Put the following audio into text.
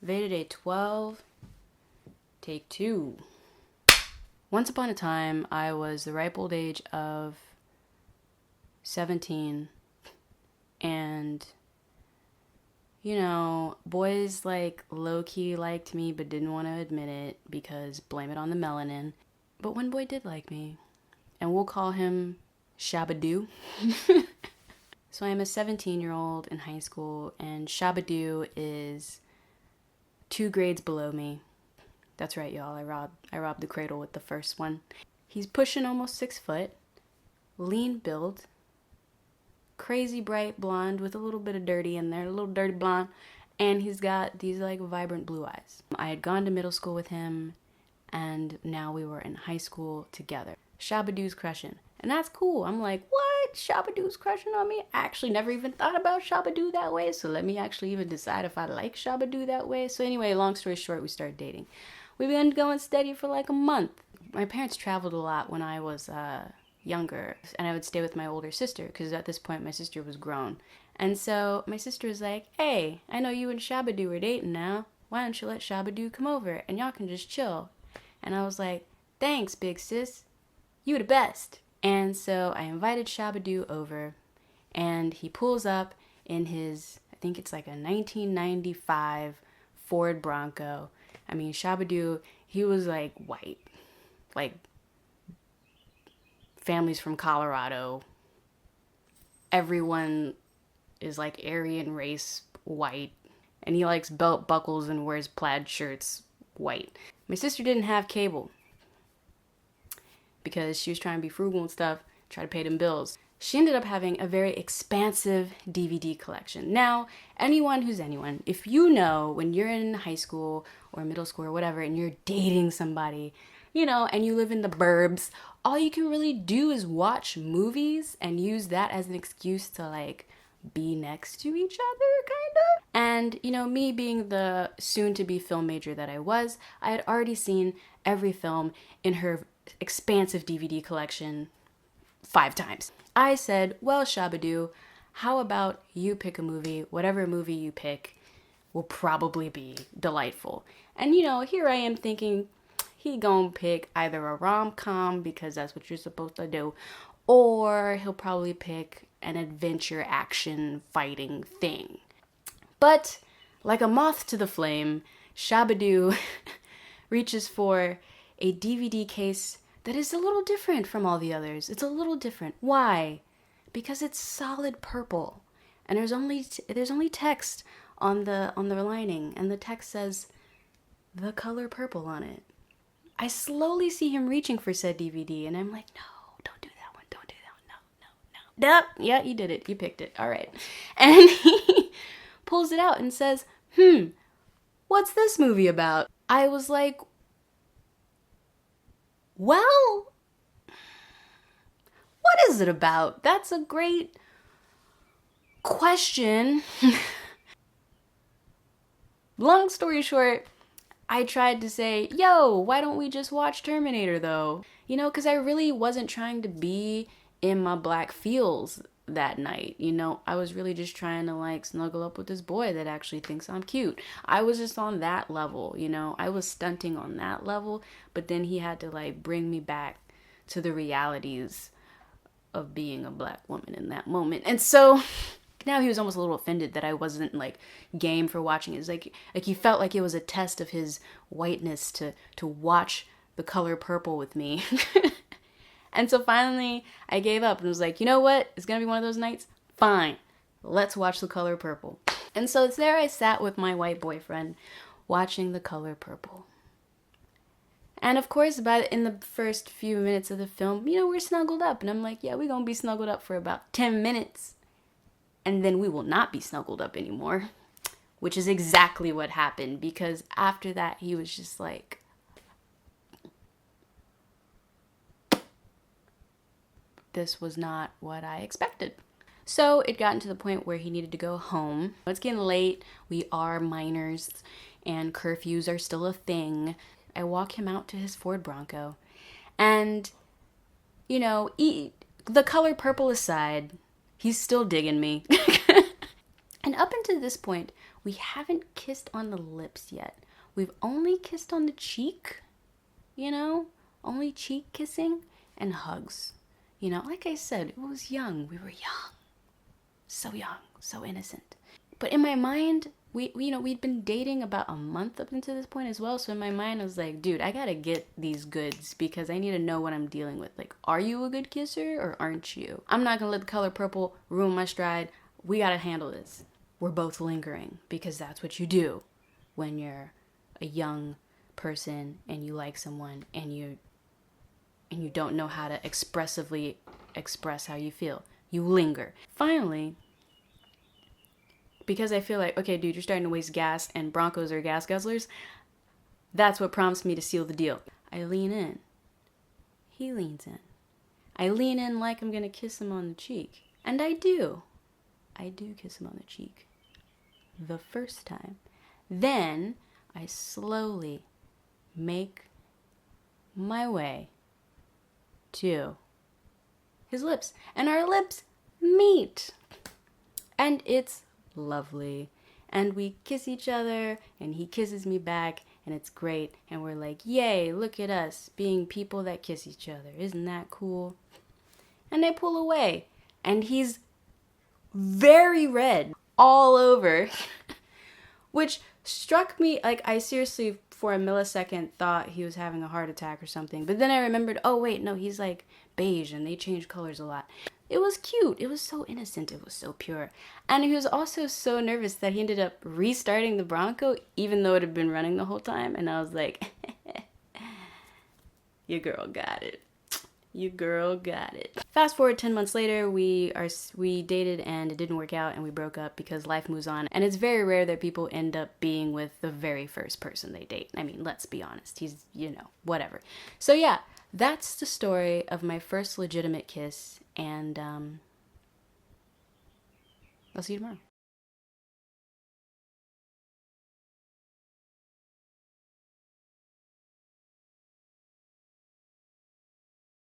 VEDA Day 12, take 2. Once upon a time, I was the ripe old age of 17, and, you know, boys, like, low-key liked me but didn't want to admit it because blame it on the melanin. But one boy did like me, and we'll call him Shabadoo. So I'm a 17-year-old in high school, and Shabadoo is 2 grades below me. That's right, y'all. I robbed the cradle with the first one. He's pushing almost 6 foot, lean build, crazy bright blonde with a little bit of dirty in there, a little dirty blonde, and he's got these like vibrant blue eyes. I had gone to middle school with him, and now we were in high school together. Shabadoo's crushing, and that's cool. I'm like, what? Shabadoo's crushing on me? I actually never even thought about Shabadoo that way, so let me actually even decide if I like Shabadoo that way. So anyway, long story short, we started dating. We've been going steady for like a month. My parents traveled a lot when I was younger, and I would stay with my older sister because at this point my sister was grown. And so my sister was like, hey, I know you and Shabadoo are dating now. Why don't you let Shabadoo come over and y'all can just chill? And I was like, thanks, big sis. You the best. And so I invited Shabadoo over, and he pulls up in his, I think it's like a 1995 Ford Bronco. I mean, Shabadoo, he was like white, like families from Colorado. Everyone is like Aryan race white, and he likes belt buckles and wears plaid shirts white. My sister didn't have cable because she was trying to be frugal and stuff, try to pay them bills. She ended up having a very expansive DVD collection. Now, anyone who's anyone, if you know when you're in high school or middle school or whatever and you're dating somebody, you know, and you live in the burbs, all you can really do is watch movies and use that as an excuse to like be next to each other, kind of. And, you know, me being the soon-to-be film major that I was, I had already seen every film in her expansive DVD collection 5 times. I said, well, Shabadoo, how about you pick a movie? Whatever movie you pick will probably be delightful. And, you know, here I am thinking he gonna pick either a rom-com because that's what you're supposed to do, or he'll probably pick an adventure action fighting thing. But like a moth to the flame, Shabadoo reaches for a DVD case that is a little different from all the others. It's a little different. Why? Because it's solid purple, and there's only text on the lining, and the text says the color purple on it. I slowly see him reaching for said DVD, and I'm like, no, don't do that one. Don't do that one. No. Nope. Yeah, you did it. You picked it. All right. And he pulls it out and says, what's this movie about? I was like, well, what is it about? That's a great question. Long story short, I tried to say, yo, why don't we just watch Terminator though? You know, because I really wasn't trying to be in my black feels that night. You know, I was really just trying to like snuggle up with this boy that actually thinks I'm cute. I was just on that level, you know, I was stunting on that level, but then he had to like bring me back to the realities of being a black woman in that moment. And so now he was almost a little offended that I wasn't like game for watching it. It's like he felt like it was a test of his whiteness to watch The Color Purple with me. And so finally I gave up and was like, you know what? It's gonna be one of those nights. Fine, let's watch The Color Purple. And so there I sat with my white boyfriend watching The Color Purple. And of course, in the first few minutes of the film, you know, we're snuggled up. And I'm like, yeah, we're gonna be snuggled up for about 10 minutes. And then we will not be snuggled up anymore. Which is exactly what happened, because after that, he was just like, this was not what I expected. So it gotten to the point where he needed to go home. It's getting late. We are minors and curfews are still a thing. I walk him out to his Ford Bronco, and, you know, The Color Purple aside, he's still digging me. And up until this point, we haven't kissed on the lips yet. We've only kissed on the cheek, you know, only cheek kissing and hugs. You know, like I said, it was young. We were young, so innocent. But in my mind, we'd been dating about a month up until this point as well. So in my mind, I was like, dude, I gotta get these goods because I need to know what I'm dealing with. Like, are you a good kisser or aren't you? I'm not gonna let the color purple ruin my stride. We gotta handle this. We're both lingering because that's what you do when you're a young person and you like someone and you don't know how to expressively express how you feel. You linger. Finally, because I feel like, okay, dude, you're starting to waste gas and Broncos are gas guzzlers, that's what prompts me to seal the deal. I lean in. He leans in. I lean in like I'm gonna kiss him on the cheek. And I do. I do kiss him on the cheek. The first time. Then I slowly make my way to his lips. And our lips meet. And it's lovely. And we kiss each other and he kisses me back and it's great. And we're like, yay, look at us being people that kiss each other. Isn't that cool? And I pull away and he's very red all over, which struck me, like, I seriously for a millisecond thought he was having a heart attack or something. But then I remembered, oh wait, no, he's like beige and they change colors a lot. It was cute. It was so innocent. It was so pure. And he was also so nervous that he ended up restarting the Bronco even though it had been running the whole time. And I was like, your girl got it. Your girl got it. Fast forward 10 months later, we dated and it didn't work out and we broke up because life moves on. And it's very rare that people end up being with the very first person they date. I mean, let's be honest. He's, whatever. So yeah, that's the story of my first legitimate kiss. And I'll see you tomorrow.